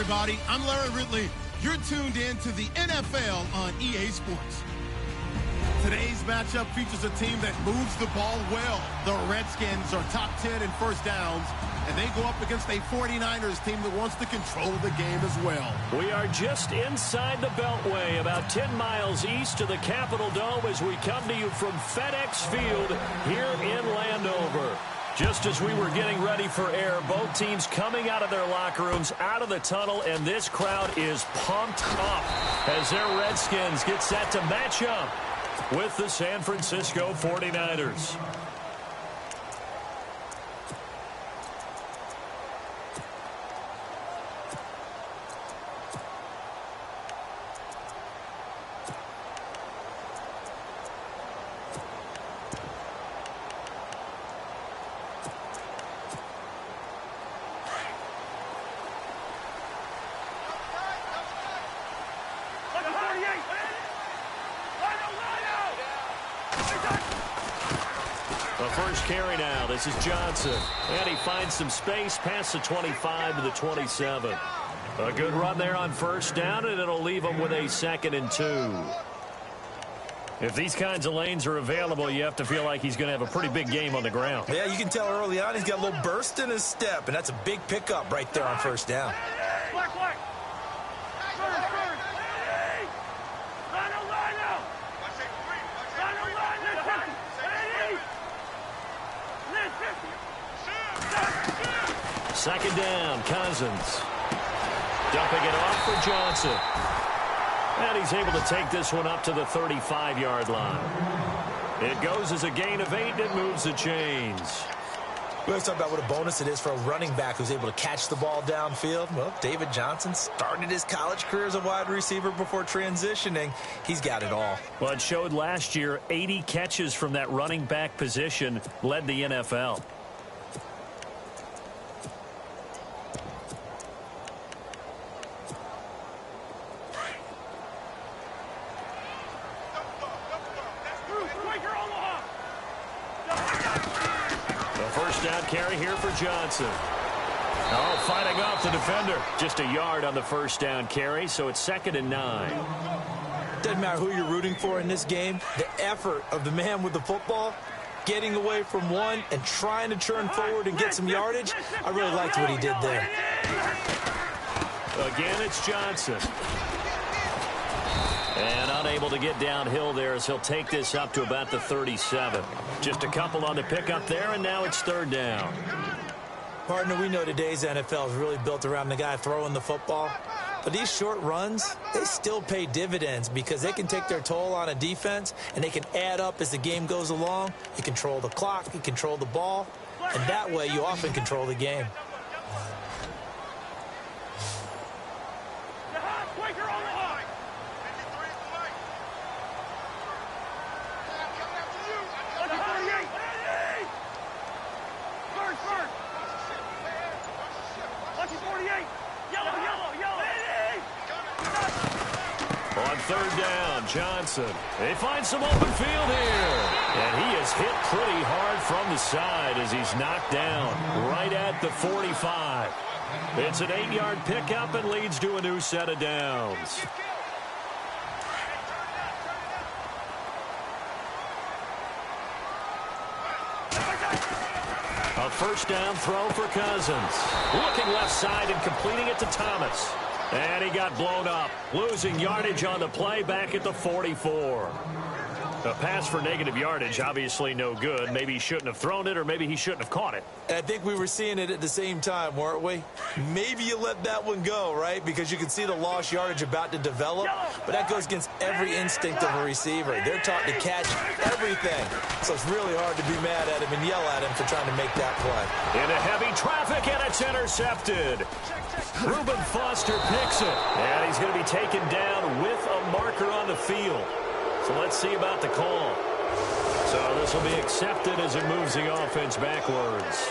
everybody. I'm Larry Ridley. You're tuned in to the NFL on EA Sports. Today's matchup features a team that moves the ball well. The Redskins are top 10 in first downs, and they go up against a 49ers team that wants to control the game as well. We are just inside the Beltway, about 10 miles east of the Capitol Dome as we come to you from FedEx Field here in Landover. Just as we were getting ready for air, both teams coming out of their locker rooms, out of the tunnel, and this crowd is pumped up as their Redskins get set to match up with the San Francisco 49ers. First carry now. This is Johnson. And he finds some space past the 25 to the 27. A good run there on first down, and it'll leave him with a 2nd and 2. If these kinds of lanes are available, you have to feel like he's going to have a pretty big game on the ground. Yeah, you can tell early on he's got a little burst in his step, and that's a big pickup right there on first down. Second down, Cousins. Dumping it off for Johnson. And he's able to take this one up to the 35-yard line. It goes as a gain of 8 and moves the chains. We always talk about what a bonus it is for a running back who's able to catch the ball downfield. Well, David Johnson started his college career as a wide receiver before transitioning. He's got it all. Well, it showed last year 80 catches from that running back position led the NFL. Down carry here for Johnson. Oh, fighting off the defender. Just a yard on the first down carry, so it's 2nd and 9. Doesn't matter who you're rooting for in this game. The effort of the man with the football, getting away from one and trying to turn forward and get some yardage, I really liked what he did there. Again, it's Johnson. And unable to get downhill there as he'll take this up to about the 37. Just a couple on the pickup there, and now it's 3rd down. Partner, we know today's NFL is really built around the guy throwing the football. But these short runs, they still pay dividends because they can take their toll on a defense, and they can add up as the game goes along. You control the clock, you control the ball, and that way you often control the game. On 3rd down, Johnson. They find some open field here. And he is hit pretty hard from the side as he's knocked down right at the 45. It's an 8-yard pickup and leads to a new set of downs. A first down throw for Cousins. Looking left side and completing it to Thomas. And he got blown up, losing yardage on the play back at the 44. A pass for negative yardage, obviously no good. Maybe he shouldn't have thrown it, or maybe he shouldn't have caught it. I think we were seeing it at the same time, weren't we? Maybe you let that one go, right? Because you can see the lost yardage about to develop. But that goes against every instinct of a receiver. They're taught to catch everything. So it's really hard to be mad at him and yell at him for trying to make that play. Into heavy traffic, and it's intercepted. Reuben Foster picks it. And he's going to be taken down with a marker on the field. So let's see about the call. So this will be accepted as it moves the offense backwards.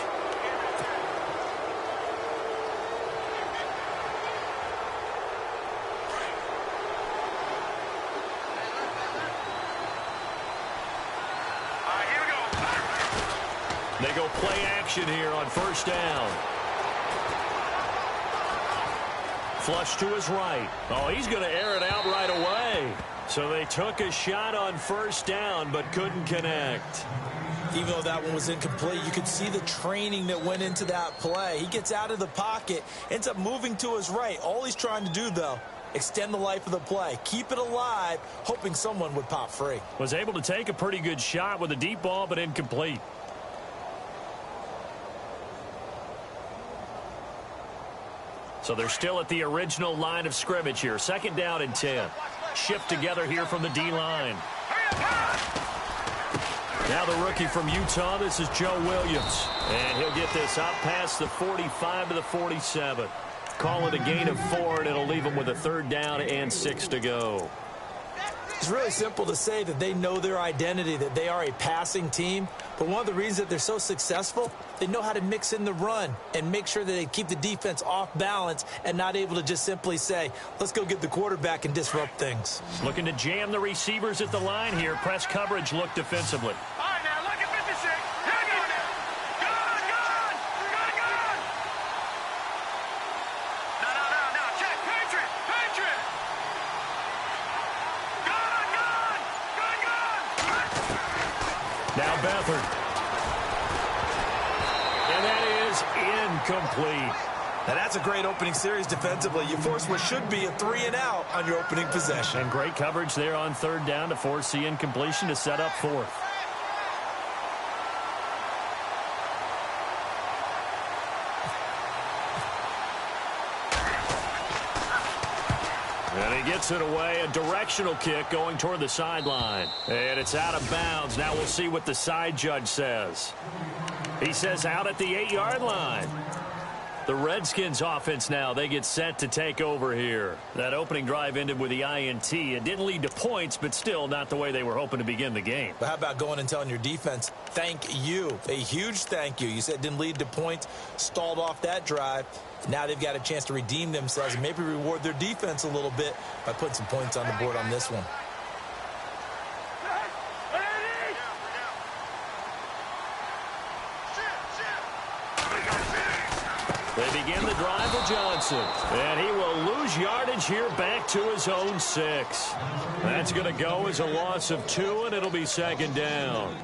They go play action here on first down. flush to his right. Oh, he's going to air it out right away. So they took a shot on first down but couldn't connect. Even though that one was incomplete, you could see the training that went into that play. He gets out of the pocket, ends up moving to his right. All he's trying to do, though, extend the life of the play, keep it alive, hoping someone would pop free. Was able to take a pretty good shot with a deep ball, but incomplete. So they're still at the original line of scrimmage here. 2nd down and 10. Shift together here from the D-line. Now the rookie from Utah, this is Joe Williams. And he'll get this up past the 45 to the 47. Call it a gain of 4, and it'll leave him with a 3rd down and 6 to go. It's really simple to say that they know their identity, that they are a passing team. But one of the reasons that they're so successful, they know how to mix in the run and make sure that they keep the defense off balance and not able to just simply say, let's go get the quarterback and disrupt things. Looking to jam the receivers at the line here. Press coverage look defensively. All right, now look at 56. Here we go. Gone. No. Check. Patriot. Gone. Now Beathard. And that is incomplete. Now that's a great opening series defensively. You force what should be a 3-and-out on your opening possession. And great coverage there on 3rd down to force the incompletion to set up 4th. And he gets it away, a directional kick going toward the sideline. And it's out of bounds. Now we'll see what the side judge says. He says out at the 8-yard line. The Redskins offense now, they get set to take over here. That opening drive ended with the INT. It didn't lead to points, but still not the way they were hoping to begin the game. But how about going and telling your defense, thank you, a huge thank you. You said it didn't lead to points, stalled off that drive. Now they've got a chance to redeem themselves and maybe reward their defense a little bit by putting some points on the board on this one. They begin the drive with Johnson. And he will lose yardage here back to his own 6. That's going to go as a loss of 2, and it'll be 2nd down.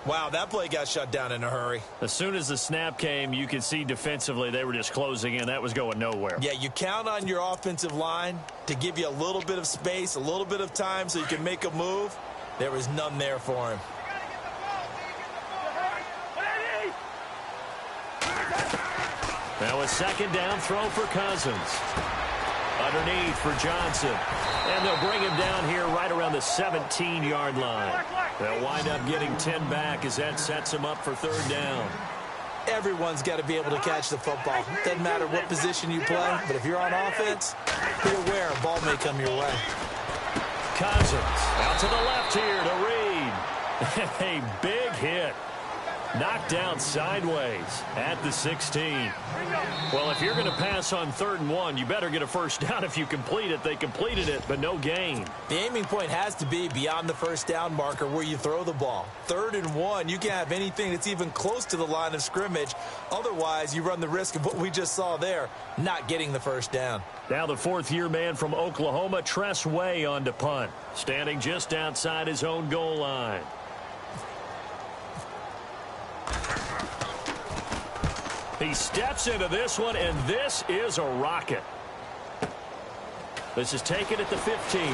Wow, that play got shut down in a hurry. As soon as the snap came, you could see defensively they were just closing in. That was going nowhere. Yeah, you count on your offensive line to give you a little bit of space, a little bit of time so you can make a move. There was none there for him. Now a 2nd down throw for Cousins. Underneath for Johnson. And they'll bring him down here right around the 17-yard line. They'll wind up getting 10 back as that sets him up for 3rd down. Everyone's got to be able to catch the football. Doesn't matter what position you play, but if you're on offense, be aware a ball may come your way. Cousins out to the left here to Reed. A big hit. Knocked down sideways at the 16. Well, if you're going to pass on 3rd and 1, you better get a first down if you complete it. They completed it, but no gain. The aiming point has to be beyond the first down marker where you throw the ball. 3rd and 1, you can't have anything that's even close to the line of scrimmage. Otherwise, you run the risk of what we just saw there, not getting the first down. Now the 4th-year man from Oklahoma, Tress Way, on to punt, standing just outside his own goal line. He steps into this one, and this is a rocket. This is taken at the 15. A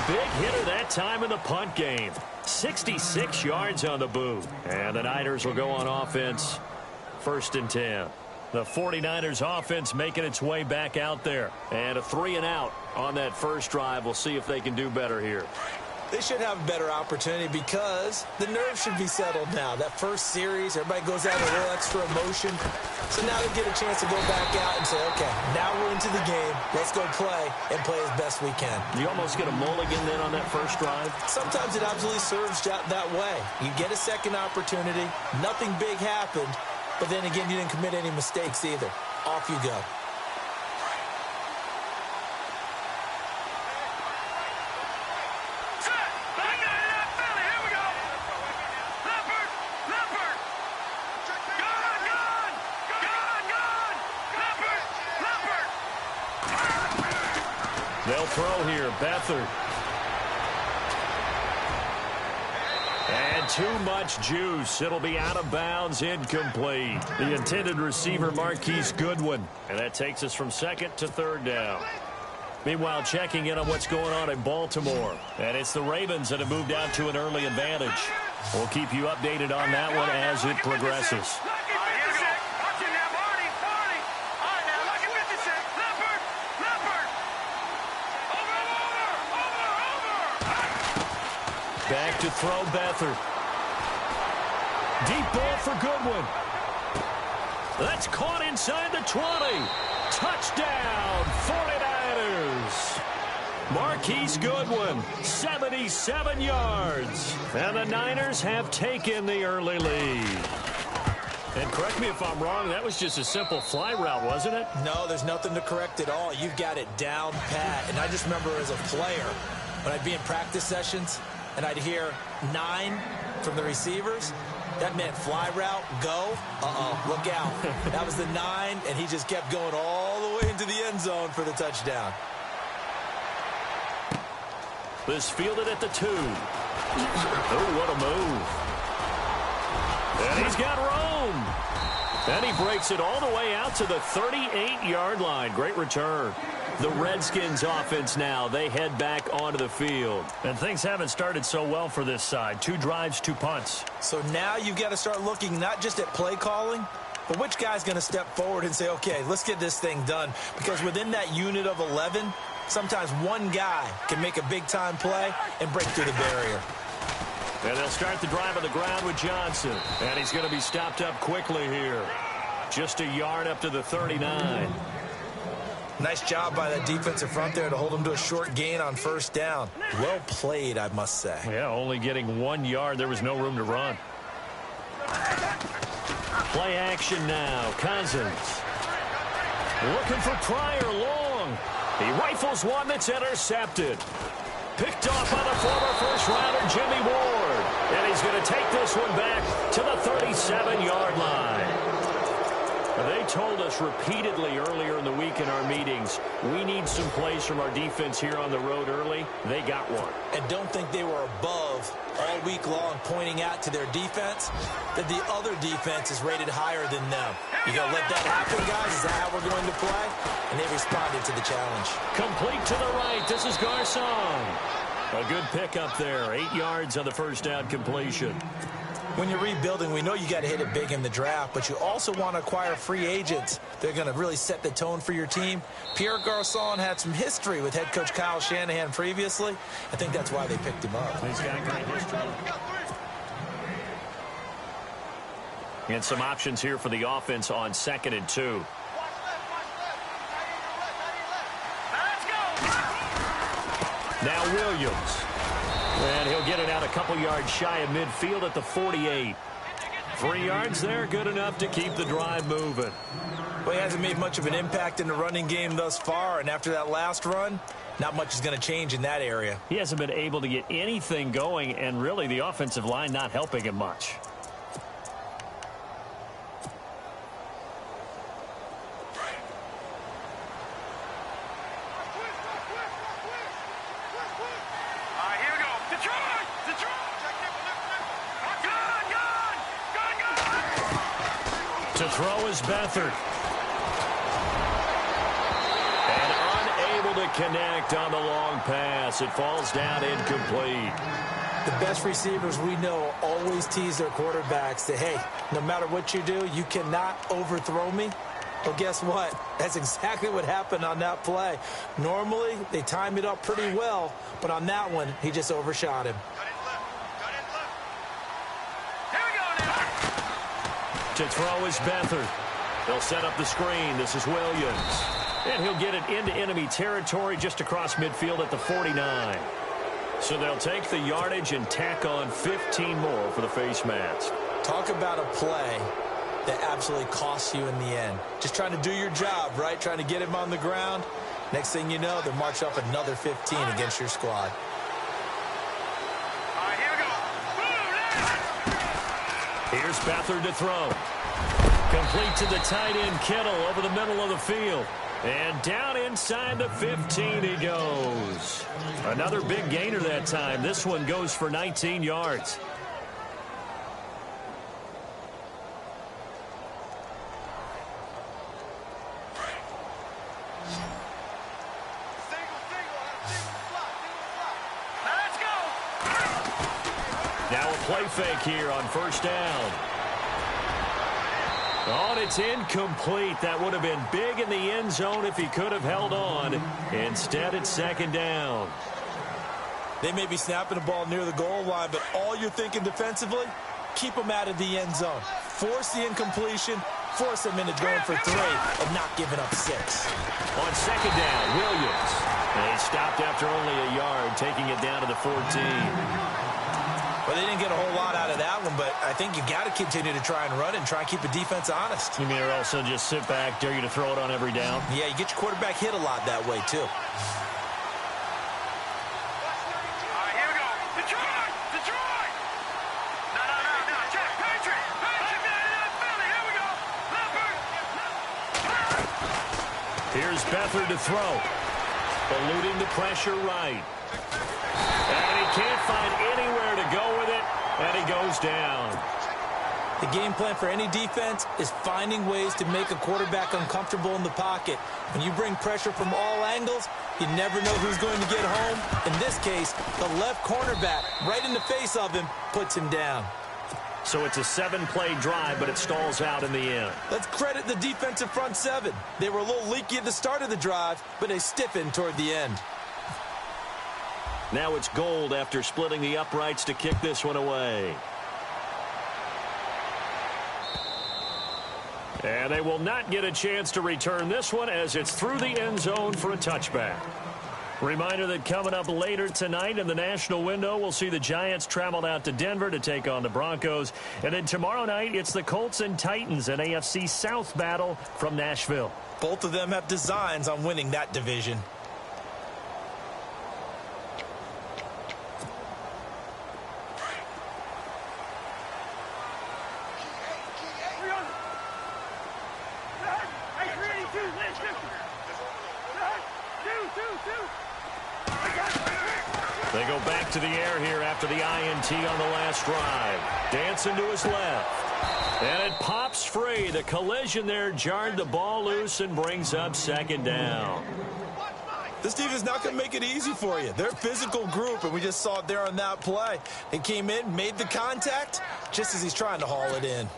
big hitter that time in the punt game. 66 yards on the boot. And the Niners will go on offense. 1st and 10. The 49ers offense making its way back out there. And a 3-and-out on that first drive. We'll see if they can do better here. They should have a better opportunity because the nerves should be settled now. That first series, everybody goes out with a little extra emotion. So now they get a chance to go back out and say, okay, now we're into the game. Let's go play and play as best we can. You almost get a mulligan then on that first drive? Sometimes it absolutely serves that way. You get a second opportunity. Nothing big happened. But then again, you didn't commit any mistakes either. Off you go. They'll throw here. Beathard. And too much juice. It'll be out of bounds, incomplete. The intended receiver, Marquise Goodwin. And that takes us from second to third down. Meanwhile, checking in on what's going on in Baltimore. And it's the Ravens that have moved out to an early advantage. We'll keep you updated on that one as it progresses. Back to throw Beathard. Deep ball for Goodwin. That's caught inside the 20. Touchdown, 49ers. Marquise Goodwin, 77 yards. And the Niners have taken the early lead. And correct me if I'm wrong, that was just a simple fly route, wasn't it? No, there's nothing to correct at all. You've got it down pat. And I just remember as a player, when I'd be in practice sessions, and I'd hear 9 from the receivers, that meant fly route, go, look out. That was the 9, and he just kept going all the way into the end zone for the touchdown. This fielded at the 2. Oh, what a move. And he's got room. And he breaks it all the way out to the 38-yard line. Great return. The Redskins offense now, they head back onto the field. And things haven't started so well for this side. 2 drives, 2 punts. So now you've got to start looking not just at play calling, but which guy's going to step forward and say, okay, let's get this thing done. Because within that unit of 11, sometimes one guy can make a big-time play and break through the barrier. And they'll start the drive on the ground with Johnson. And he's going to be stopped up quickly here. Just a yard up to the 39. Nice job by that defensive front there to hold him to a short gain on first down. Well played, I must say. Yeah, only getting 1 yard. There was no room to run. Play action now. Cousins. Looking for Pryor long. He rifles one that's intercepted. Picked off by the former first-rounder Jimmy Ward. And he's going to take this one back to the 37-yard line. They told us repeatedly earlier in the week in our meetings, we need some plays from our defense here on the road early. They got one. And don't think they were above all week long pointing out to their defense that the other defense is rated higher than them. You going to let that happen, guys? Is that how we're going to play? And they responded to the challenge. Complete to the right. This is Garcon. A good pickup there. 8 yards on the first down completion. When you're rebuilding, we know you got to hit it big in the draft, but you also want to acquire free agents. They're going to really set the tone for your team. Pierre Garcon had some history with head coach Kyle Shanahan previously. I think that's why they picked him up. He's got great history. And some options here for the offense on 2nd and 2. Now Williams. And he'll get it out a couple yards shy of midfield at the 48. 3 yards there, good enough to keep the drive moving. Well, he hasn't made much of an impact in the running game thus far, and after that last run, not much is going to change in that area. He hasn't been able to get anything going, and really the offensive line not helping him much. To throw is Beathard. And unable to connect on the long pass. It falls down incomplete. The best receivers we know always tease their quarterbacks that, hey, no matter what you do, you cannot overthrow me. Well, guess what? That's exactly what happened on that play. Normally, they time it up pretty well, but on that one, he just overshot him. To throw is Beathard. They'll set up the screen. This is Williams. And he'll get it into enemy territory just across midfield at the 49. So they'll take the yardage and tack on 15 more for the face mask. Talk about a play that absolutely costs you in the end. Just trying to do your job, right? Trying to get him on the ground. Next thing you know, they're marching up another 15 against your squad. Here's Beathard to throw. Complete to the tight end, Kittle, over the middle of the field. And down inside the 15 he goes. Another big gainer that time. This one goes for 19 yards. Now a play fake here on first down. Oh, and it's incomplete. That would have been big in the end zone if he could have held on. Instead, it's second down. They may be snapping the ball near the goal line, but all you're thinking defensively, keep them out of the end zone. Force the incompletion, force them into going for 3 and not giving up 6. On second down, Williams. They stopped after only a yard, taking it down to the 14. Well, they didn't get a whole lot out of that one, but I think you got to continue to try and run and try and keep the defense honest. You mean or also just sit back, dare you to throw it on every down? Yeah, you get your quarterback hit a lot that way, too. All right, here we go. Detroit! Detroit! No. Check. Patriot! Philly, here we go. Here's Beathard to throw. Eluding the pressure right. And he can't find anywhere to go with it, and he goes down. The game plan for any defense is finding ways to make a quarterback uncomfortable in the pocket. When you bring pressure from all angles, you never know who's going to get home. In this case, the left cornerback, right in the face of him, puts him down. So it's a 7-play drive, but it stalls out in the end. Let's credit the defensive front 7. They were a little leaky at the start of the drive, but they stiffened toward the end. Now it's Gold after splitting the uprights to kick this one away. And they will not get a chance to return this one as it's through the end zone for a touchback. Reminder that coming up later tonight in the national window, we'll see the Giants travel out to Denver to take on the Broncos. And then tomorrow night, it's the Colts and Titans, an AFC South battle from Nashville. Both of them have designs on winning that division. They go back to the air here after the INT on the last drive. Dancing to his left. And it pops free. The collision there jarred the ball loose and brings up second down. This team is not going to make it easy for you. They're a physical group, and we just saw it there on that play. They came in, made the contact, just as he's trying to haul it in.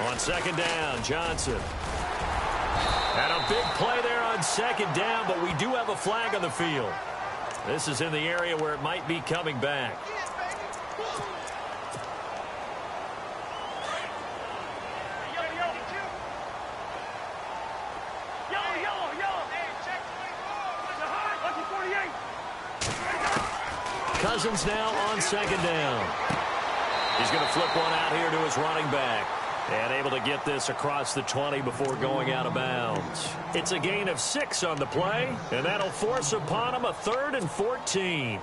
On second down, Johnson. And a big play there on second down, but we do have a flag on the field. This is in the area where it might be coming back. Cousins now on second down. He's going to flip one out here to his running back. And able to get this across the 20 before going out of bounds. It's a gain of 6 on the play, and that'll force upon him a 3rd and 14.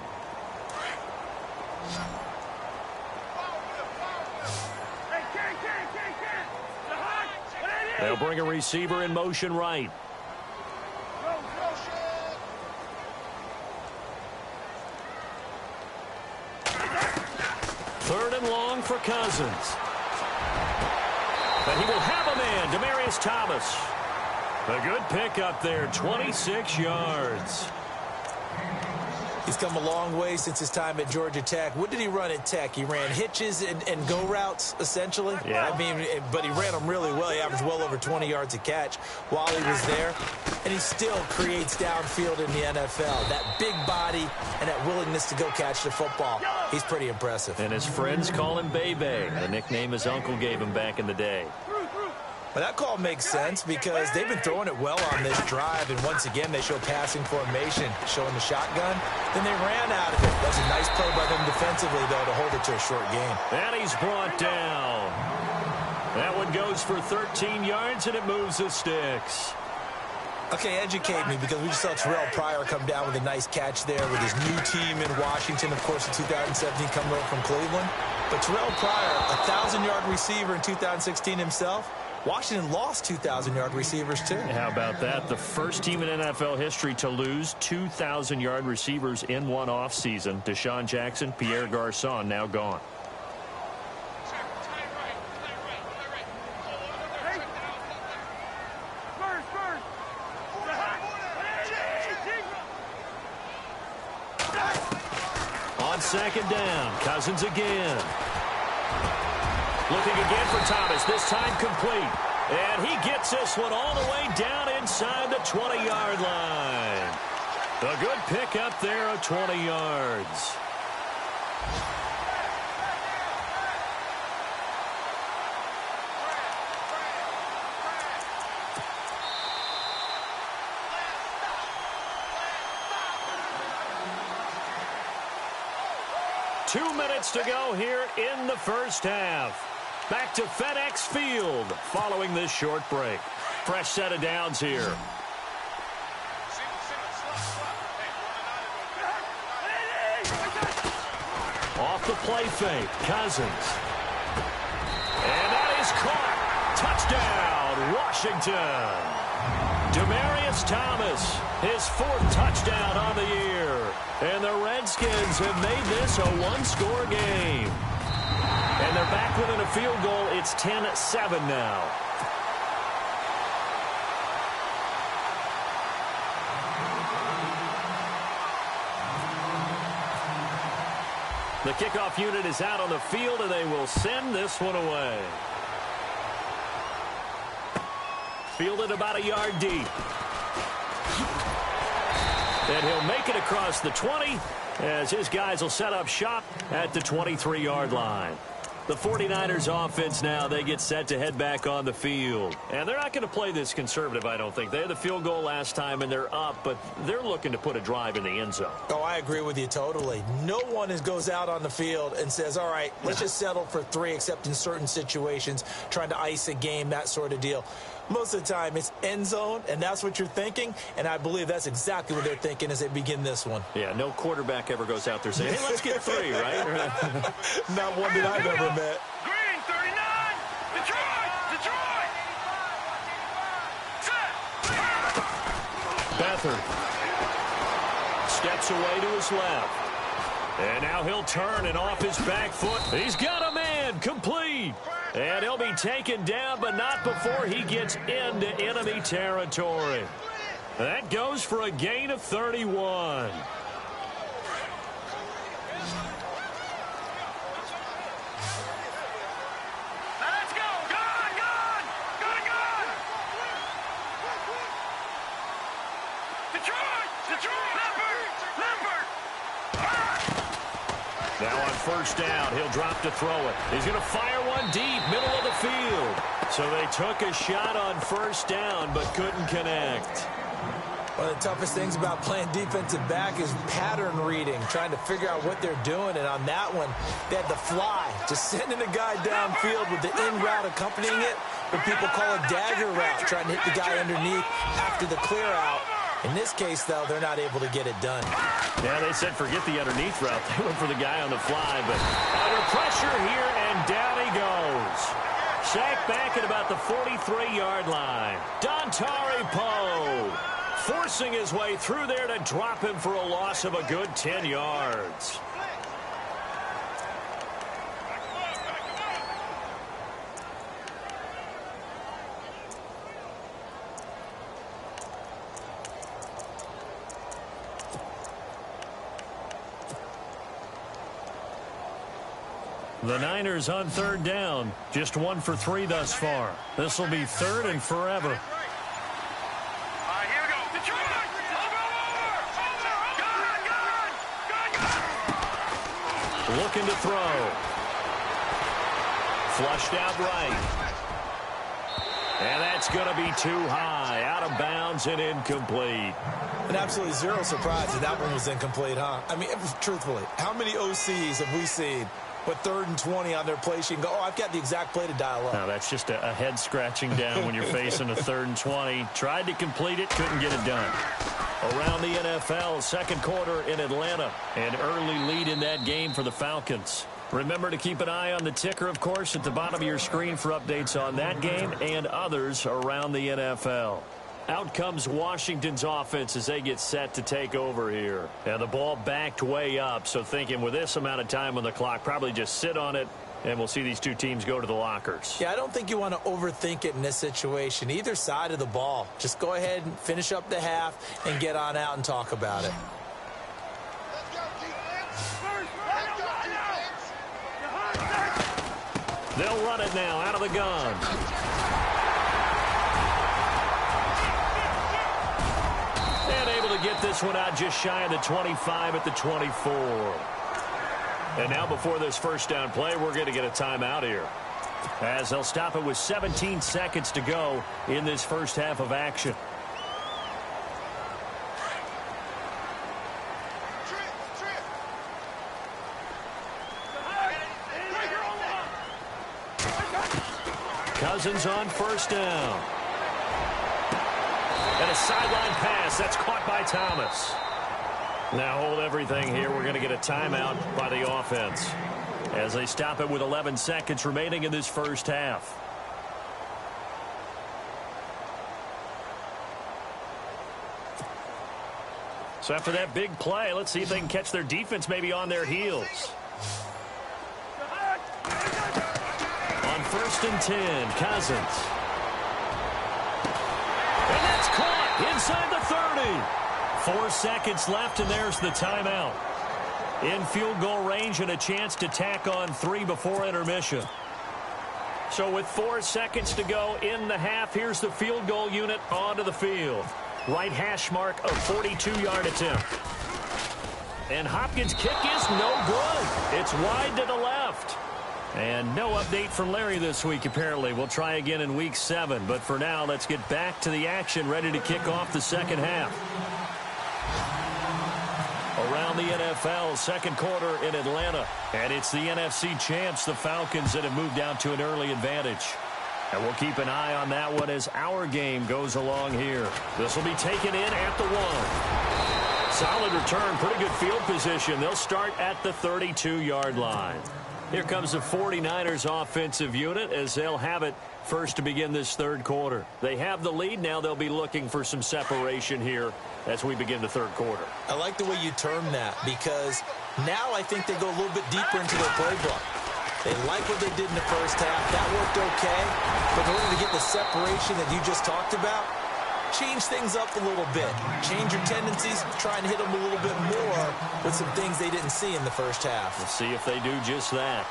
They'll bring a receiver in motion right. Third and long for Cousins. But he will have a man, Demaryius Thomas. A good pickup there, 26 yards. He's come a long way since his time at Georgia Tech. What did he run at Tech? He ran hitches and go routes, essentially. Yeah. I mean, but he ran them really well. He averaged well over 20 yards a catch while he was there. And he still creates downfield in the NFL. That big body and that willingness to go catch the football. He's pretty impressive. And his friends call him Bebe, the nickname his uncle gave him back in the day. Well, that call makes sense because they've been throwing it well on this drive, and once again, they show passing formation, showing the shotgun. Then they ran out of it. That's a nice play by them defensively, though, to hold it to a short game. And he's brought down. That one goes for 13 yards, and it moves the sticks. Okay, educate me, because we just saw Terrell Pryor come down with a nice catch there with his new team in Washington, of course, in 2017, coming over from Cleveland. But Terrell Pryor, a 1,000-yard receiver in 2016 himself. Washington lost 2,000-yard receivers, too. How about that? The first team in NFL history to lose 2,000-yard receivers in one offseason. Deshaun Jackson, Pierre Garçon, now gone. Second down. Cousins again. Looking again for Thomas. This time complete. And he gets this one all the way down inside the 20-yard line. A good pickup there of 20 yards. Two minutes to go here in the first half. Back to FedEx Field following this short break. Fresh set of downs here. Off the play fake, Cousins. And that is caught. Touchdown, Washington. Demaryius Thomas, his 4th touchdown on the year. And the Redskins have made this a one-score game. And they're back within a field goal. It's 10-7 now. The kickoff unit is out on the field, and they will send this one away. Fielded about a yard deep. And he'll make it across the 20 as his guys will set up shop at the 23-yard line. The 49ers offense now, they get set to head back on the field. And they're not going to play this conservative, I don't think. They had the field goal last time, and they're up, but they're looking to put a drive in the end zone. Oh, I agree with you totally. No one goes out on the field and says, all right, let's just settle for 3, except in certain situations, trying to ice a game, that sort of deal. Most of the time, it's end zone, and that's what you're thinking, and I believe that's exactly what they're thinking as they begin this one. Yeah, no quarterback ever goes out there saying, hey, let's get 3, right? Not one that I've ever met. Green, 39, Detroit! Set! Beathard steps away to his left. And now he'll turn and off his back foot. He's got a man, complete. And he'll be taken down, but not before he gets into enemy territory. That goes for a gain of 31. Now let's go! Gone! Detroit! Leopard! Now on first down, he'll drop to throw it. He's going to fire one deep, middle of the field. So they took a shot on first down, but couldn't connect. One of the toughest things about playing defensive back is pattern reading, trying to figure out what they're doing. And on that one, they had the fly, just sending a guy downfield with the in route accompanying it. What people call a dagger route, trying to hit the guy underneath after the clear out. In this case, though, they're not able to get it done. Yeah, they said forget the underneath route. They went for the guy on the fly, but under pressure here, and down he goes. Sacked back at about the 43-yard line. Dontari Poe forcing his way through there to drop him for a loss of a good 10 yards. The Niners on third down. Just 1 for 3 thus far. This will be 3rd and forever. All right, here we go. Detroit! Gone! Looking to throw. Flushed out right. And that's going to be too high. Out of bounds and incomplete. And absolutely zero surprise that that one was incomplete, huh? I mean, truthfully, how many OCs have we seen But 3rd and 20 on their play sheet and go, oh, I've got the exact play to dial up. Now, that's just a head scratching down when you're facing a 3rd and 20. Tried to complete it, couldn't get it done. Around the NFL, second quarter in Atlanta. An early lead in that game for the Falcons. Remember to keep an eye on the ticker, of course, at the bottom of your screen for updates on that game and others around the NFL. Out comes Washington's offense as they get set to take over here. And the ball backed way up, so thinking with this amount of time on the clock, probably just sit on it, and we'll see these two teams go to the lockers. Yeah, I don't think you want to overthink it in this situation. Either side of the ball. Just go ahead and finish up the half and get on out and talk about it. They'll run it now out of the gun. And able to get this one out just shy of the 25 at the 24. And now before this first down play, we're going to get a timeout here, as they'll stop it with 17 seconds to go in this first half of action. Cousins on first down. And a sideline pass. That's caught by Thomas. Now hold everything here. We're going to get a timeout by the offense as they stop it with 11 seconds remaining in this first half. So after that big play, let's see if they can catch their defense maybe on their heels. On 1st and 10, Cousins. And that's caught inside the 30. 4 seconds left, and there's the timeout. In field goal range and a chance to tack on 3 before intermission. So with 4 seconds to go in the half, here's the field goal unit onto the field. Right hash mark of 42-yard attempt. And Hopkins' kick is no good. It's wide to the left. And no update from Larry this week, apparently. We'll try again in Week 7. But for now, let's get back to the action, ready to kick off the second half. Around the NFL, second quarter in Atlanta. And it's the NFC champs, the Falcons, that have moved out to an early advantage. And we'll keep an eye on that one as our game goes along here. This will be taken in at the 1. Solid return, pretty good field position. They'll start at the 32-yard line. Here comes the 49ers offensive unit as they'll have it first to begin this third quarter. They have the lead. Now they'll be looking for some separation here as we begin the third quarter. I like the way you term that, because now I think they go a little bit deeper into their playbook. They like what they did in the first half. That worked okay. But in order to get the separation that you just talked about, change things up a little bit. Change your tendencies, try and hit them a little bit more with some things they didn't see in the first half. Let's see if they do just that.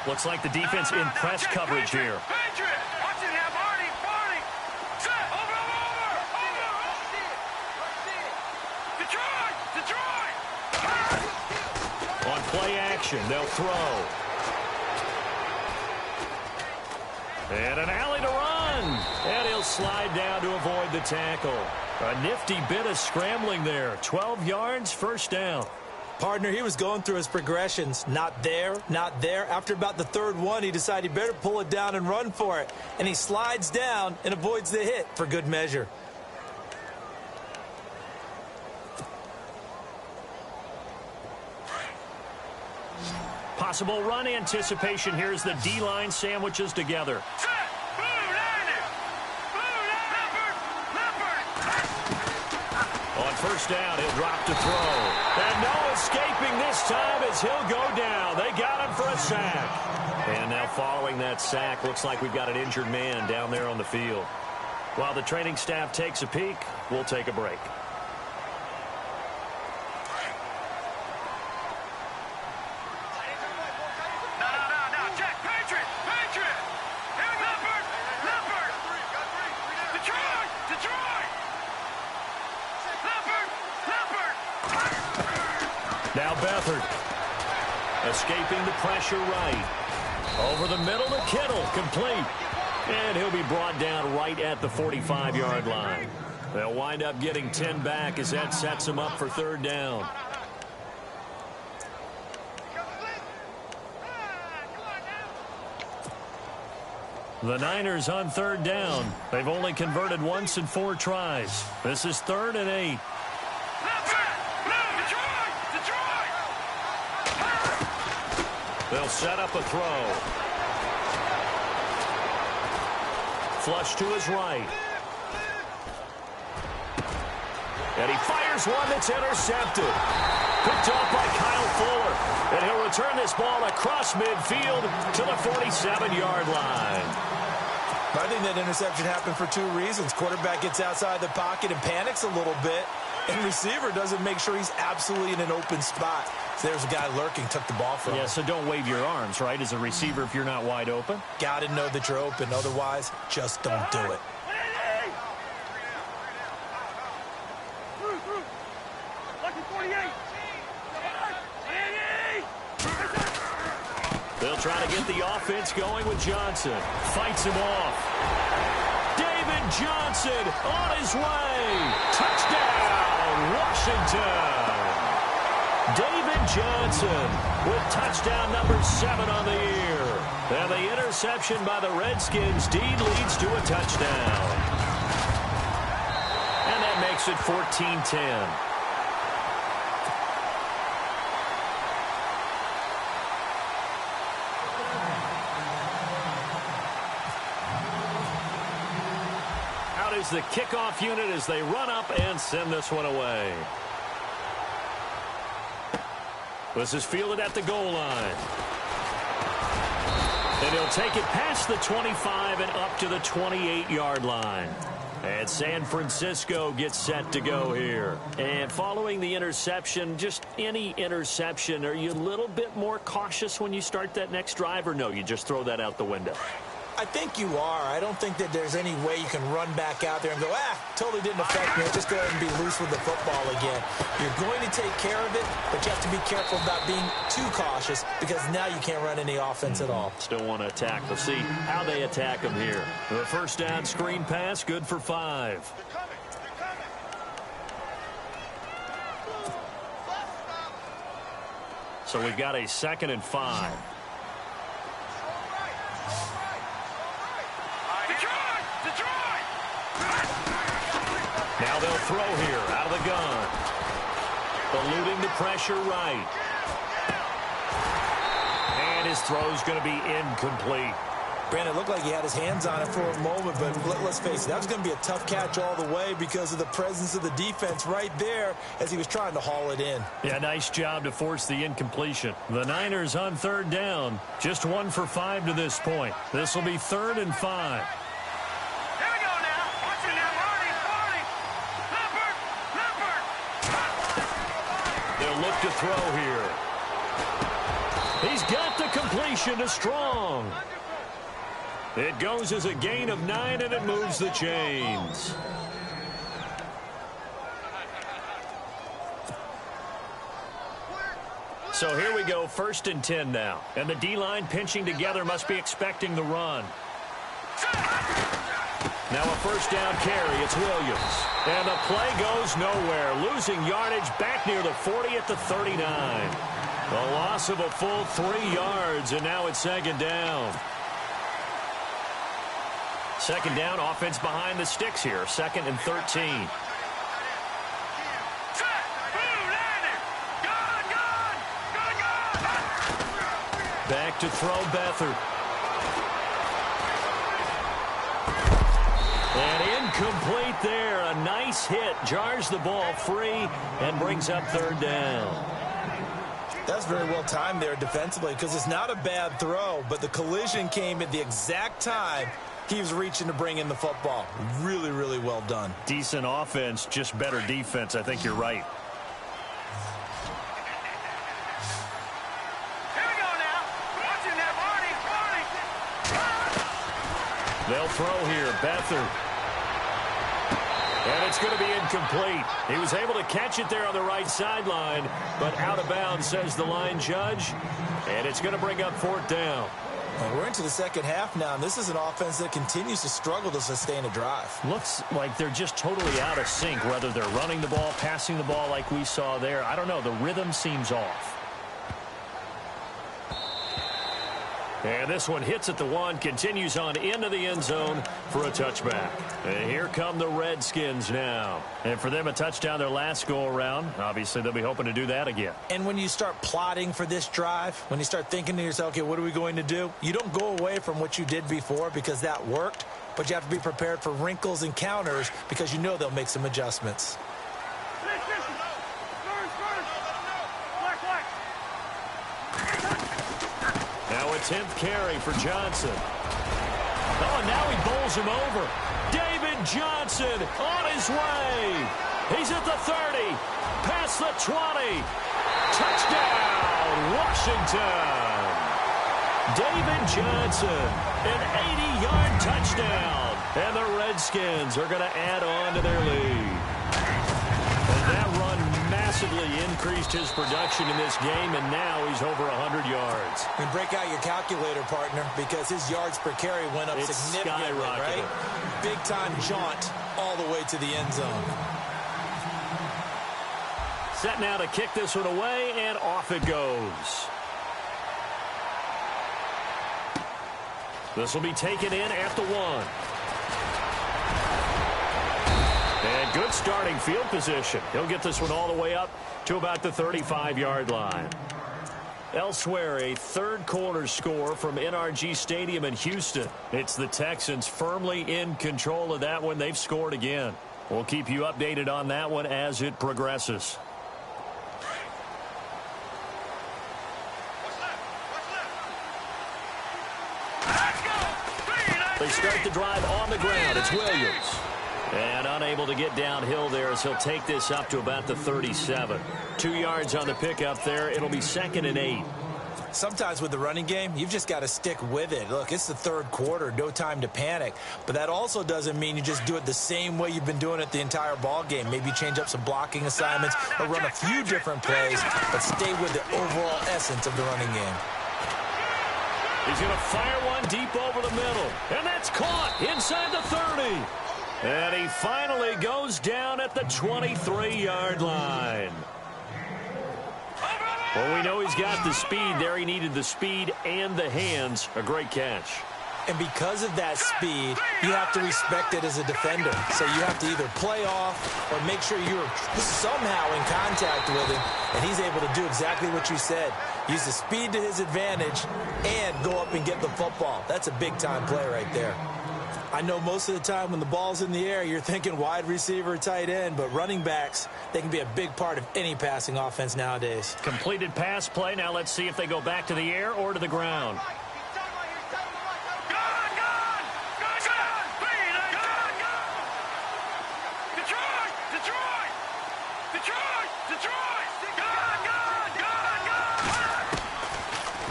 Looks like the defense in press coverage here. On play action, they'll throw. And an alley to run. And he'll slide down to avoid the tackle. A nifty bit of scrambling there. 12 yards, first down. Partner, he was going through his progressions. Not there, not there. After about the third one, he decided he better pull it down and run for it. And he slides down and avoids the hit for good measure. Possible run anticipation. Here's the D-line sandwiches together. On first down, he'll drop to throw. And no escaping this time as he'll go down. They got him for a sack. And now following that sack, looks like we've got an injured man down there on the field. While the training staff takes a peek, we'll take a break. Beathard. Escaping the pressure right. Over the middle to Kittle. Complete. And he'll be brought down right at the 45-yard line. They'll wind up getting 10 back as that sets them up for third down. The Niners on third down. They've only converted once in 4 tries. This is 3rd and 8. They'll set up a throw. Flush to his right. And he fires one that's intercepted. Picked off by Kyle Fuller. And he'll return this ball across midfield to the 47-yard line. I think that interception happened for 2 reasons. Quarterback gets outside the pocket and panics a little bit. And receiver doesn't make sure he's absolutely in an open spot. So there's a guy lurking, took the ball from him. Yeah, so don't wave your arms, right, as a receiver if you're not wide open. Got to know that you're open. Otherwise, just don't do it. They'll try to get the offense going with Johnson. Fights him off. David Johnson on his way. Touchdown, Washington. David Johnson with touchdown number 7 on the year. And the interception by the Redskins deed leads to a touchdown. And that makes it 14-10. Is the kickoff unit as they run up and send this one away. This is fielded at the goal line. And he'll take it past the 25 and up to the 28-yard line. And San Francisco gets set to go here. And following the interception, just any interception, are you a little bit more cautious when you start that next drive, or no, you just throw that out the window? I think you are. I don't think that there's any way you can run back out there and go, totally didn't affect me. I'll just go ahead and be loose with the football again. You're going to take care of it, but you have to be careful about being too cautious because now you can't run any offense at all. Still want to attack. We'll see how they attack them here. The first down screen pass, good for 5. So we've got a 2nd and 5. Now they'll throw here out of the gun. Eluding the pressure right. And his throw's going to be incomplete. Brandon, it looked like he had his hands on it for a moment, but let's face it, that was going to be a tough catch all the way because of the presence of the defense right there as he was trying to haul it in. Yeah, nice job to force the incompletion. The Niners on third down, just 1 for 5 to this point. This will be 3rd and 5. Look to throw here. He's got the completion to Strong. It goes as a gain of 9, and it moves the chains. So here we go, 1st and 10 now. And the D-line pinching together must be expecting the run. Now a first down carry. It's Williams. And the play goes nowhere. Losing yardage back near the 40 at the 39. The loss of a full 3 yards, and now it's 2nd down. 2nd down, offense behind the sticks here. 2nd and 13. Back to throw Beathard. And incomplete there. A nice hit. Jars the ball free and brings up 3rd down. That's very well timed there defensively because it's not a bad throw, but the collision came at the exact time he was reaching to bring in the football. Really, really well done. Decent offense, just better defense. I think you're right. They'll throw here. Beathard. And it's going to be incomplete. He was able to catch it there on the right sideline, but out of bounds, says the line judge. And it's going to bring up 4th down. Well, we're into the second half now, and this is an offense that continues to struggle to sustain a drive. Looks like they're just totally out of sync, whether they're running the ball, passing the ball like we saw there. I don't know. The rhythm seems off. And this one hits at the 1, continues on into the end zone for a touchback. And here come the Redskins now. And for them, a touchdown their last go-around. Obviously, they'll be hoping to do that again. And when you start plotting for this drive, when you start thinking to yourself, okay, what are we going to do? You don't go away from what you did before because that worked, but you have to be prepared for wrinkles and counters because you know they'll make some adjustments. Now a 10th carry for Johnson. Oh, and now he bowls him over. David Johnson on his way. He's at the 30, past the 20. Touchdown, Washington. David Johnson, an 80-yard touchdown. And the Redskins are going to add on to their lead. And that run massively increased his production in this game, and now he's over 100 yards. And break out your calculator, partner, because his yards per carry went up significantly, right? Big-time jaunt all the way to the end zone. Set now to kick this one away, and off it goes. This will be taken in at the 1. And good starting field position. He'll get this one all the way up to about the 35-yard line. Elsewhere, a third-quarter score from NRG Stadium in Houston. It's the Texans firmly in control of that one. They've scored again. We'll keep you updated on that one as it progresses. They start the drive on the ground. It's Williams. And unable to get downhill there as he'll take this up to about the 37. 2 yards on the pickup there. It'll be 2nd and 8. Sometimes with the running game, you've just got to stick with it. Look, it's the third quarter, no time to panic. But that also doesn't mean you just do it the same way you've been doing it the entire ball game. Maybe change up some blocking assignments or run a few different plays, but stay with the overall essence of the running game. He's going to fire one deep over the middle. And that's caught inside the 30. And he finally goes down at the 23-yard line. Well, we know he's got the speed there. He needed the speed and the hands. A great catch. And because of that speed, you have to respect it as a defender. So you have to either play off or make sure you're somehow in contact with him. And he's able to do exactly what you said. Use the speed to his advantage and go up and get the football. That's a big-time play right there. I know most of the time when the ball's in the air, you're thinking wide receiver, tight end, but running backs, they can be a big part of any passing offense nowadays. Completed pass play. Now let's see if they go back to the air or to the ground.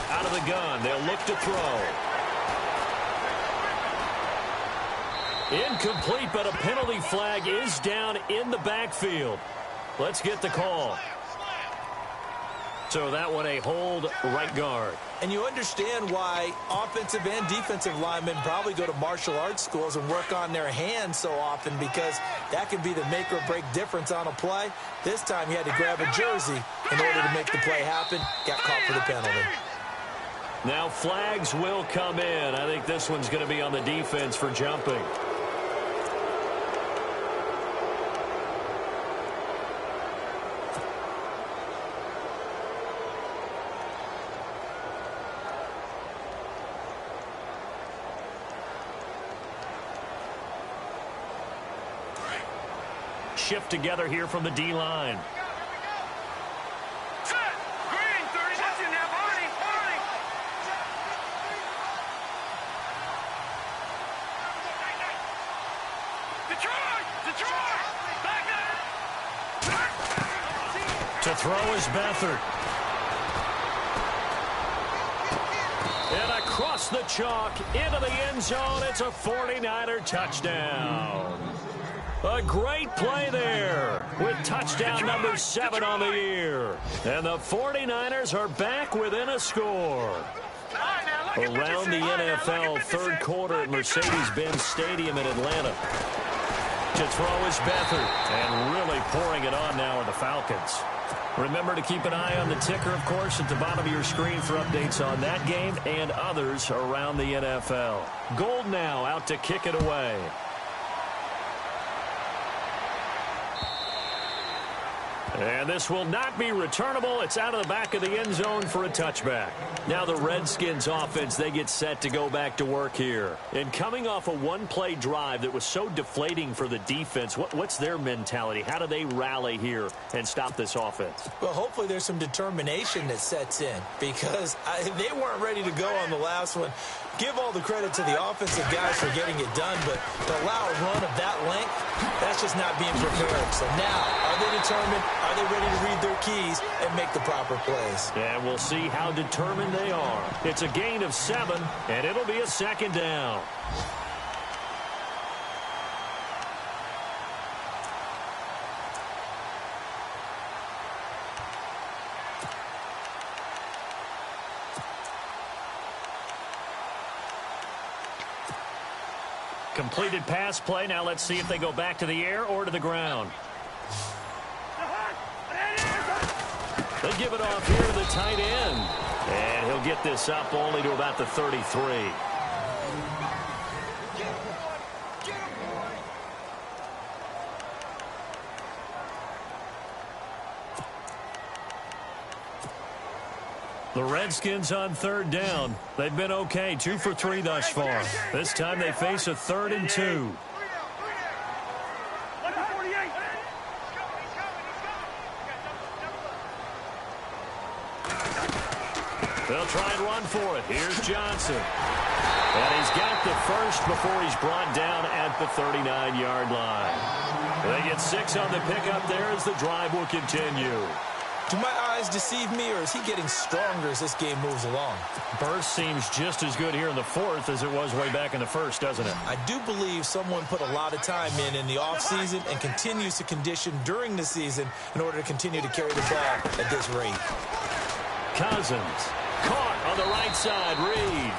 Out of the gun, they'll look to throw. Incomplete, but a penalty flag is down in the backfield. Let's get the call. So that one a hold right guard. And you understand why offensive and defensive linemen probably go to martial arts schools and work on their hands so often, because that can be the make or break difference on a play. This time he had to grab a jersey in order to make the play happen. Got caught for the penalty. Now flags will come in. I think this one's going to be on the defense for jumping. Shift together here from the D-line. To throw is Beathard. And across the chalk into the end zone. It's a 49er touchdown. A great play there with touchdown number 7 on the year. And the 49ers are back within a score. Around the NFL, third quarter at Mercedes-Benz Stadium in Atlanta. To throw is Beathard, and really pouring it on now are the Falcons. Remember to keep an eye on the ticker, of course, at the bottom of your screen for updates on that game and others around the NFL. Gold now out to kick it away. And this will not be returnable. It's out of the back of the end zone for a touchback. Now the Redskins offense, they get set to go back to work here. And coming off a one-play drive that was so deflating for the defense, what's their mentality? How do they rally here and stop this offense? Well, hopefully there's some determination that sets in because they weren't ready to go on the last one. Give all the credit to the offensive guys for getting it done, but to allow a run of that length, that's just not being prepared. So now, are they determined? Are they ready to read their keys and make the proper plays? And we'll see how determined they are. It's a gain of 7, and it'll be a second down. Completed pass play. Now let's see if they go back to the air or to the ground. They give it off here to the tight end. And he'll get this up only to about the 33. The Redskins on third down. They've been okay, 2 for 3 thus far. This time they face a 3rd and 2. They'll try and run for it. Here's Johnson. And he's got the first before he's brought down at the 39-yard line. They get 6 on the pickup there as the drive will continue. Do my eyes deceive me, or is he getting stronger as this game moves along? Burst seems just as good here in the 4th as it was way back in the 1st, doesn't it? I do believe someone put a lot of time in the offseason and continues to condition during the season in order to continue to carry the ball at this rate. Cousins caught on the right side. Reed.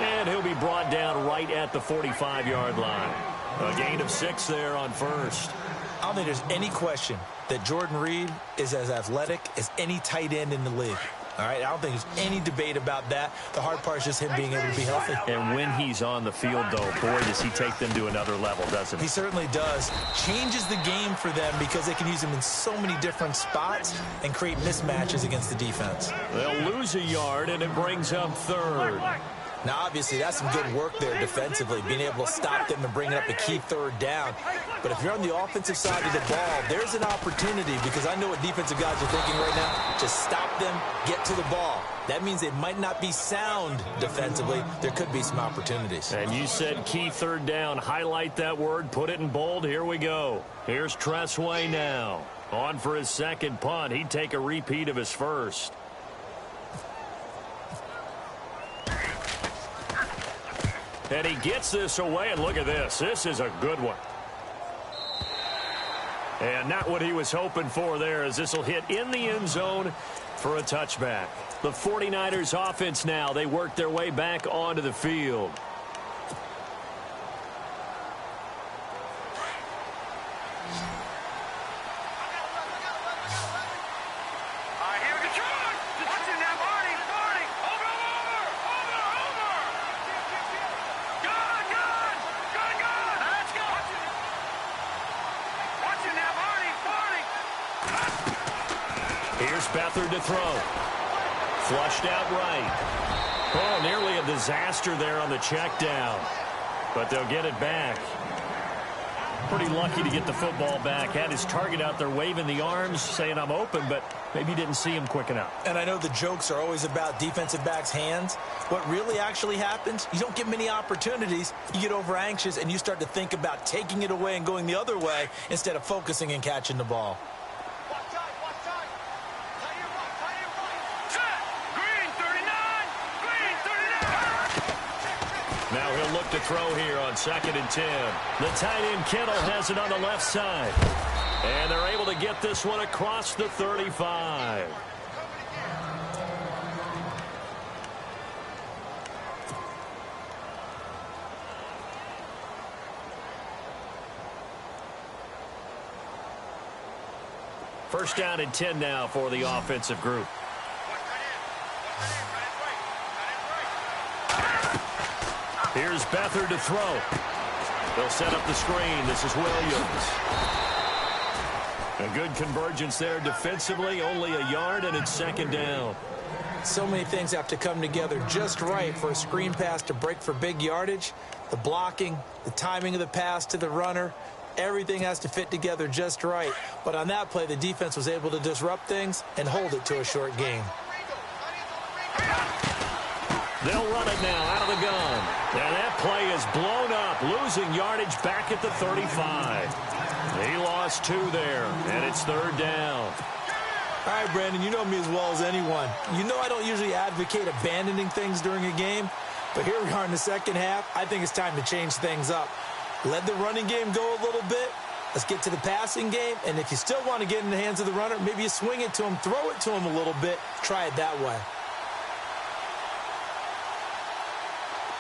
And he'll be brought down right at the 45-yard line. A gain of 6 there on first. I don't think there's any question that Jordan Reed is as athletic as any tight end in the league. All right, I don't think there's any debate about that. The hard part is just him being able to be healthy. And when he's on the field, though, boy, does he take them to another level, doesn't he? He certainly does. Changes the game for them because they can use him in so many different spots and create mismatches against the defense. They'll lose a yard, and it brings up 3rd. Now, obviously, that's some good work there defensively, being able to stop them and bring up a key 3rd down. But if you're on the offensive side of the ball, there's an opportunity because I know what defensive guys are thinking right now. Just stop them, get to the ball. That means they might not be sound defensively. There could be some opportunities. And you said key 3rd down. Highlight that word, put it in bold. Here we go. Here's Tressway now. On for his second punt. He'd take a repeat of his first. And he gets this away, and look at this. This is a good one. And not what he was hoping for there, as this will hit in the end zone for a touchback. The 49ers offense now, they work their way back onto the field. Here's Beathard to throw. Flushed out right. Oh, nearly a disaster there on the check down. But they'll get it back. Pretty lucky to get the football back. Had his target out there waving the arms, saying I'm open, but maybe didn't see him quick enough. And I know the jokes are always about defensive backs' hands. What really actually happens, you don't get many opportunities. You get over anxious, and you start to think about taking it away and going the other way instead of focusing and catching the ball. Now he'll They'll look to throw here on 2nd and 10. The tight end Kittle has it on the left side. And they're able to get this one across the 35. First down and 10 now for the offensive group. Here's Beathard to throw. They'll set up the screen. This is Williams. A good convergence there defensively. Only a yard, and it's 2nd down. So many things have to come together just right for a screen pass to break for big yardage. The blocking, the timing of the pass to the runner, everything has to fit together just right. But on that play, the defense was able to disrupt things and hold it to a short gain. They'll run it now out of the gun. And that play is blown up, losing yardage back at the 35. He lost 2 there, and it's 3rd down. All right, Brandon, you know me as well as anyone. You know I don't usually advocate abandoning things during a game, but here we are in the second half. I think it's time to change things up. Let the running game go a little bit. Let's get to the passing game, and if you still want to get in the hands of the runner, maybe you swing it to him, throw it to him a little bit, try it that way.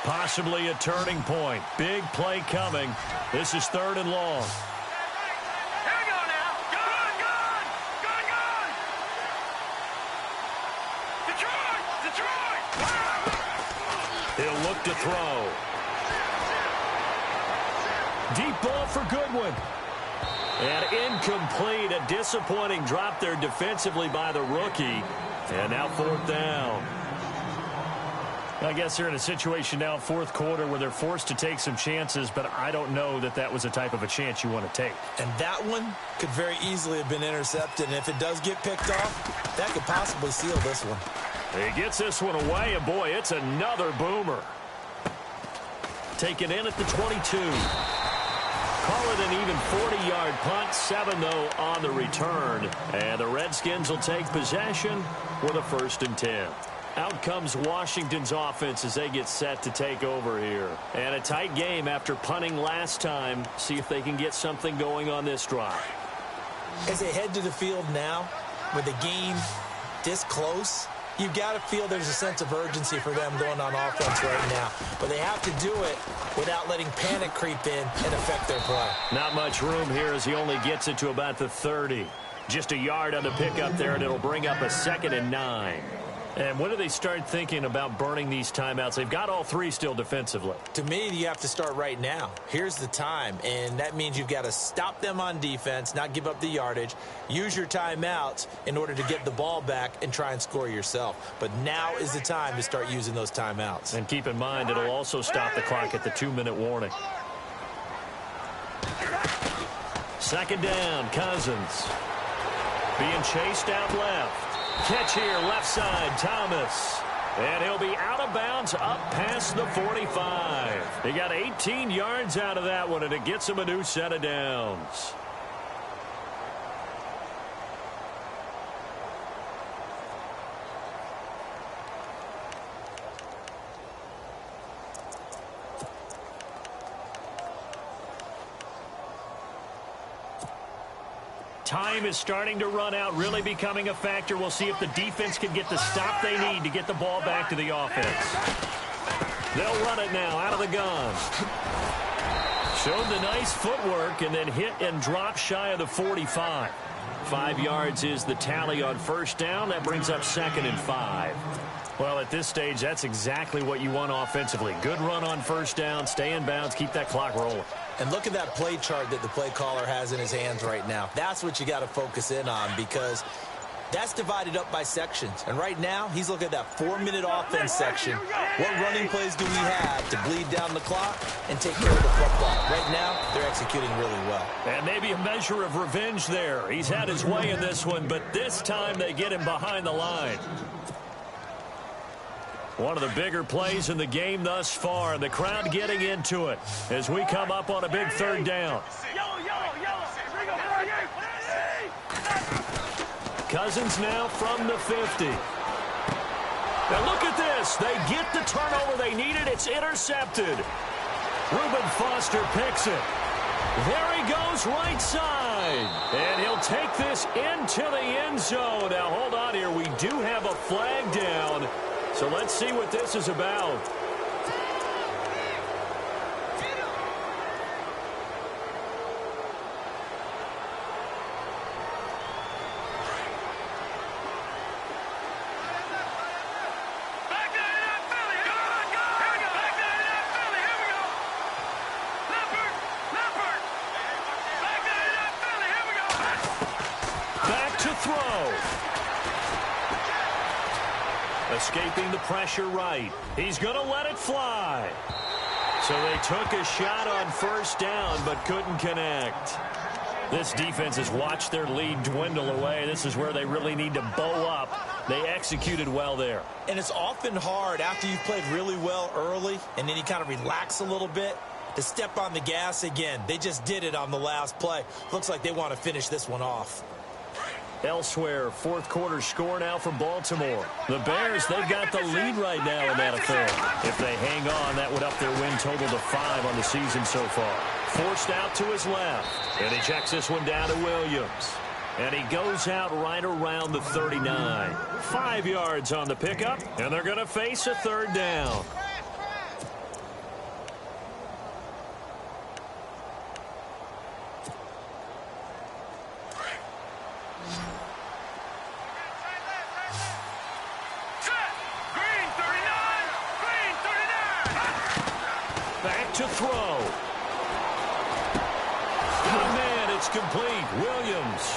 Possibly a turning point. Big play coming. This is 3rd and long. Here we go now. Gun! Detroit! He'll look to throw. Deep ball for Goodwin. And incomplete. A disappointing drop there defensively by the rookie. And now 4th down. I guess they're in a situation now, 4th quarter, where they're forced to take some chances, but I don't know that that was the type of a chance you want to take. And that one could very easily have been intercepted, and if it does get picked off, that could possibly seal this one. He gets this one away, and boy, it's another boomer. Taken in at the 22. Call it an even 40-yard punt, 7 though on the return. And the Redskins will take possession with a 1st and 10. Out comes Washington's offense as they get set to take over here. And a tight game after punting last time. See if they can get something going on this drive. As they head to the field now, with the game this close, you've got to feel there's a sense of urgency for them going on offense right now. But they have to do it without letting panic creep in and affect their play. Not much room here as he only gets it to about the 30. Just a yard on the pickup there, and it'll bring up a 2nd and 9. And when do they start thinking about burning these timeouts? They've got all 3 still defensively. To me, you have to start right now. Here's the time, and that means you've got to stop them on defense, not give up the yardage, use your timeouts in order to get the ball back and try and score yourself. But now is the time to start using those timeouts. And keep in mind, it'll also stop the clock at the 2-minute warning. 2nd down, Cousins. Being chased out left. Catch here, left side, Thomas. And he'll be out of bounds up past the 45. He got 18 yards out of that one, and it gets him a new set of downs. Time is starting to run out, really becoming a factor. We'll see if the defense can get the stop they need to get the ball back to the offense. They'll run it now out of the gun. Showed the nice footwork and then hit and drop shy of the 45. 5 yards is the tally on 1st down. That brings up 2nd and 5. Well, at this stage, that's exactly what you want offensively. Good run on 1st down, stay in bounds, keep that clock rolling. And look at that play chart that the play caller has in his hands right now. That's what you got to focus in on, because that's divided up by sections. And right now, he's looking at that 4-minute offense section. What running plays do we have to bleed down the clock and take care of the football? Right now, they're executing really well. And maybe a measure of revenge there. He's had his way in this one, but this time they get him behind the line. One of the bigger plays in the game thus far, and the crowd getting into it as we come up on a big 3rd down. Cousins now from the 50. Now look at this. They get the turnover they needed. It's intercepted. Reuben Foster picks it. There he goes right side. And he'll take this into the end zone. Now, hold on here. We do have a flag down. So let's see what this is about. Escaping the pressure right. He's going to let it fly. So they took a shot on first down but couldn't connect. This defense has watched their lead dwindle away. This is where they really need to bow up. They executed well there. And it's often hard after you've played really well early and then you kind of relax a little bit to step on the gas again. They just did it on the last play. Looks like they want to finish this one off. Elsewhere, fourth quarter score now for Baltimore. The Bears, they've got the lead right now in that affair. If they hang on, that would up their win total to 5 on the season so far. Forced out to his left. And he checks this one down to Williams. And he goes out right around the 39. 5 yards on the pickup, and they're going to face a third down. To throw. Oh, man, it's complete. Williams.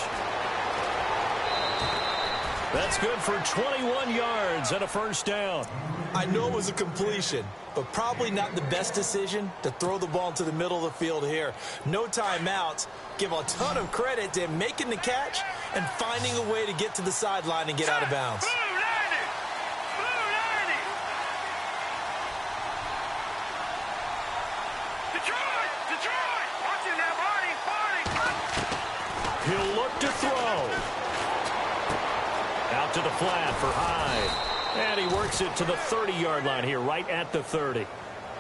That's good for 21 yards and a first down. I know it was a completion, but probably not the best decision to throw the ball into the middle of the field here. No timeouts. Give a ton of credit to him making the catch and finding a way to get to the sideline and get out of bounds. He'll look to throw. Out to the flat for Hyde. And he works it to the 30-yard line here, right at the 30.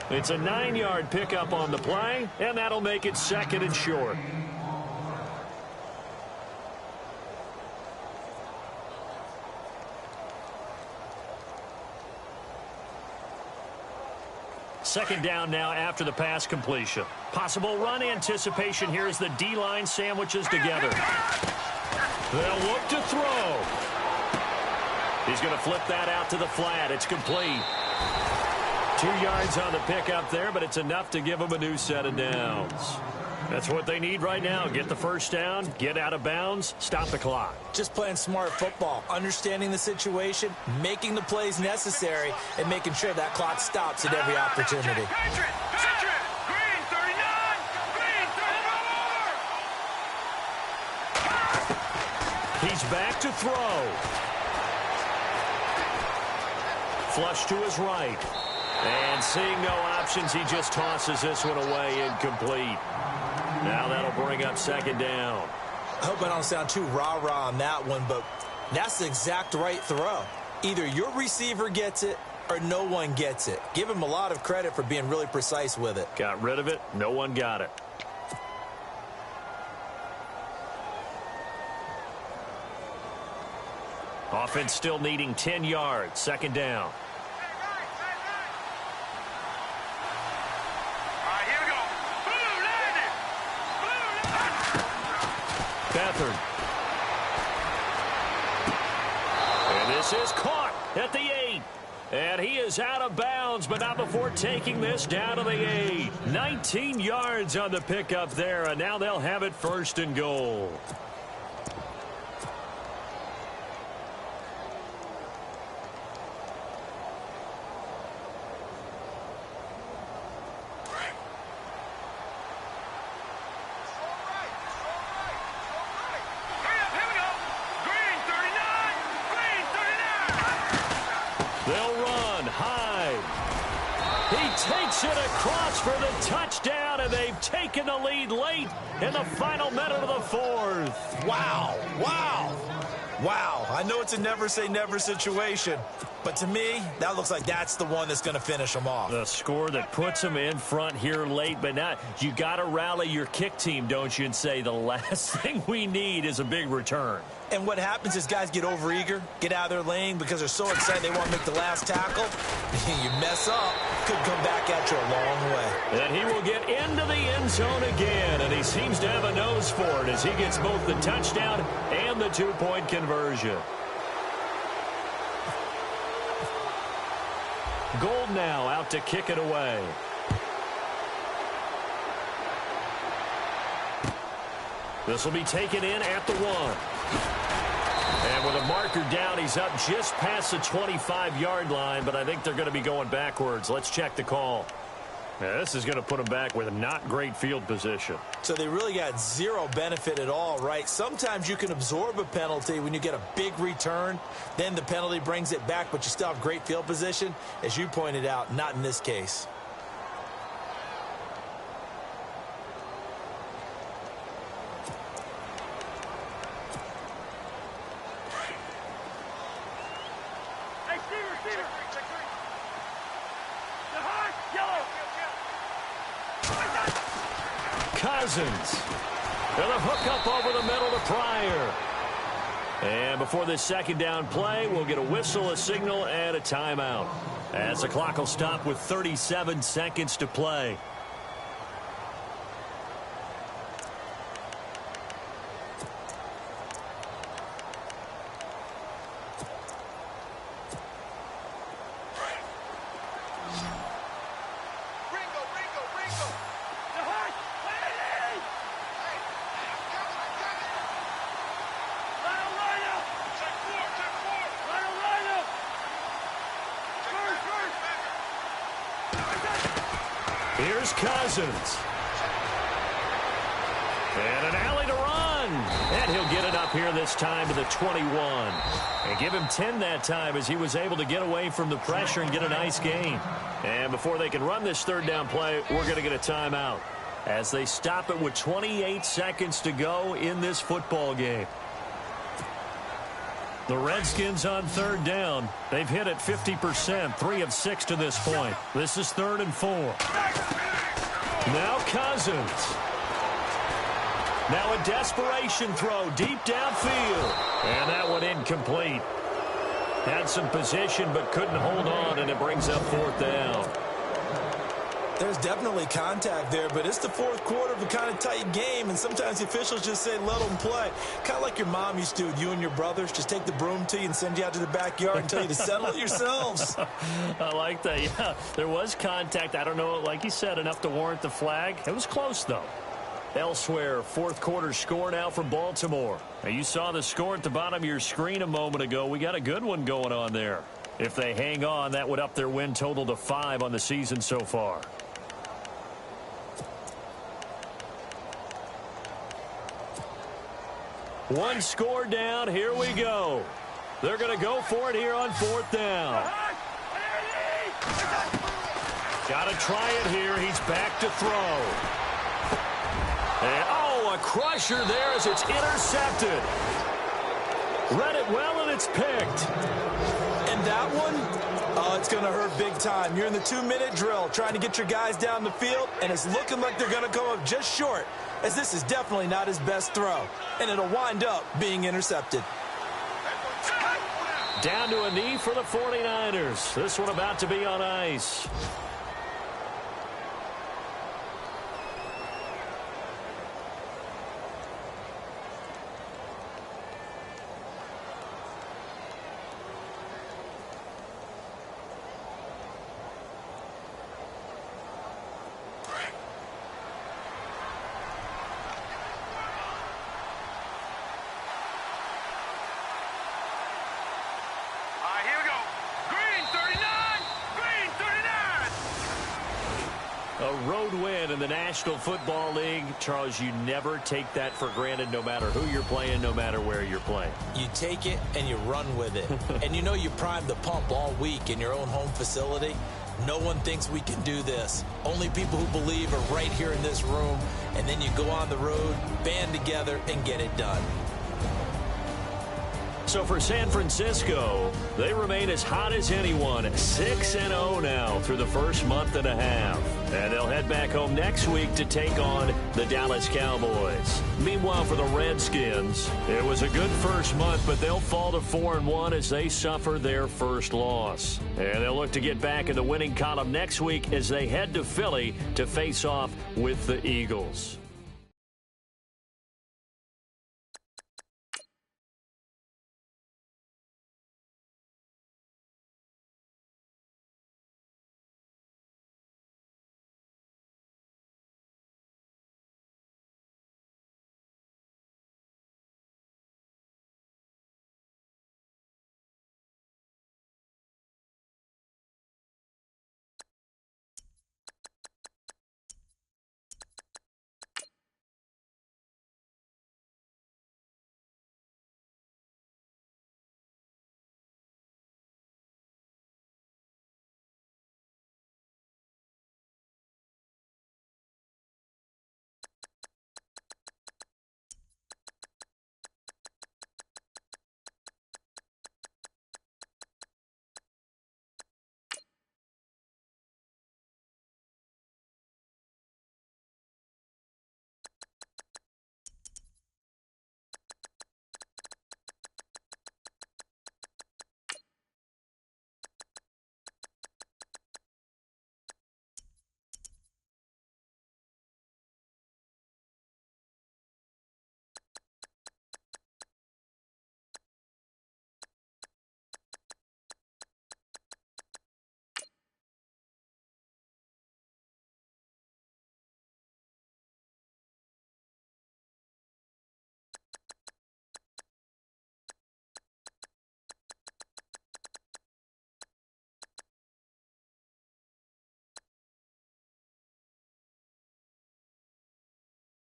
It's a 9-yard pickup on the play, and that'll make it second and short. Second down now after the pass completion. Possible run anticipation here as the D-line sandwiches together. They'll look to throw. He's going to flip that out to the flat. It's complete. 2 yards on the pickup there, but it's enough to give them a new set of downs. That's what they need right now. Get the first down, get out of bounds, stop the clock. Just playing smart football, understanding the situation, making the plays necessary, and making sure that clock stops at every opportunity. He's back to throw. Flush to his right. And seeing no options, he just tosses this one away incomplete. Now that'll bring up second down. I hope I don't sound too rah-rah on that one, but that's the exact right throw. Either your receiver gets it or no one gets it. Give him a lot of credit for being really precise with it. Got rid of it. No one got it. Offense still needing 10 yards. Second down. Beathard. And this is caught at the 8. And he is out of bounds, but not before taking this down to the 8. 19 yards on the pickup there, and now they'll have it first and goal. Takes it across for the touchdown, and they've taken the lead late in the final minute of the fourth. Wow. Wow. Wow. I know it's a never say never situation, But to me, that looks like that's the one that's going to finish them off. The score that puts them in front here late, but now you got to rally your kick team, don't you, and say the last thing we need is a big return. And what happens is guys get overeager, get out of their lane because they're so excited they want to make the last tackle. You mess up, could come back at you a long way. And he will get into the end zone again, and he seems to have a nose for it as he gets both the touchdown and the two-point conversion. Gold now out to kick it away. This will be taken in at the 1. And with a marker down, he's up just past the 25-yard line, but I think they're going to be going backwards. Let's check the call. Yeah, this is going to put them back with a not great field position. So they really got zero benefit at all, right? Sometimes you can absorb a penalty when you get a big return. Then the penalty brings it back, but you still have great field position. As you pointed out, not in this case. Cousins. They'll hook up over the middle to Pryor. And before this second down play, we'll get a whistle, a signal, and a timeout. As the clock will stop with 37 seconds to play. Here's Cousins. And an alley to run. And he'll get it up here this time to the 21. And give him 10 that time as he was able to get away from the pressure and get a nice gain. And before they can run this third down play, we're going to get a timeout as they stop it with 28 seconds to go in this football game. The Redskins on third down. They've hit it 50%, 3 of 6 to this point. This is 3rd and 4. Now Cousins. Now a desperation throw deep downfield. And that one incomplete. Had some position but couldn't hold on, and it brings up 4th down. There's definitely contact there, but it's the fourth quarter of a kind of tight game, and sometimes the officials just say, let them play. Kind of like your mom used to with you and your brothers. Just take the broom to you and send you out to the backyard and tell you to settle it yourselves. I like that. Yeah, there was contact. I don't know, like you said, enough to warrant the flag. It was close, though. Elsewhere, fourth quarter score now from Baltimore. Now, you saw the score at the bottom of your screen a moment ago. We got a good one going on there. If they hang on, that would up their win total to 5 on the season so far. One score down. Here we go. They're going to go for it here on 4th down. Got to try it here. He's back to throw. And, oh, a crusher there as it's intercepted. Read it well, and it's picked. And that one, oh, it's going to hurt big time. You're in the 2-minute drill trying to get your guys down the field, and it's looking like they're going to come up just short, as this is definitely not his best throw, and it'll wind up being intercepted. Down to a knee for the 49ers. This one about to be on ice. A road win in the National Football League. Charles, you never take that for granted, no matter who you're playing, no matter where you're playing. You take it and you run with it. And you know you primed the pump all week in your own home facility. No one thinks we can do this. Only people who believe are right here in this room. And then you go on the road, band together, and get it done. So for San Francisco, they remain as hot as anyone, 6-0 now through the first month and a half. And they'll head back home next week to take on the Dallas Cowboys. Meanwhile, for the Redskins, it was a good first month, but they'll fall to 4-1 as they suffer their first loss. And they'll look to get back in the winning column next week as they head to Philly to face off with the Eagles.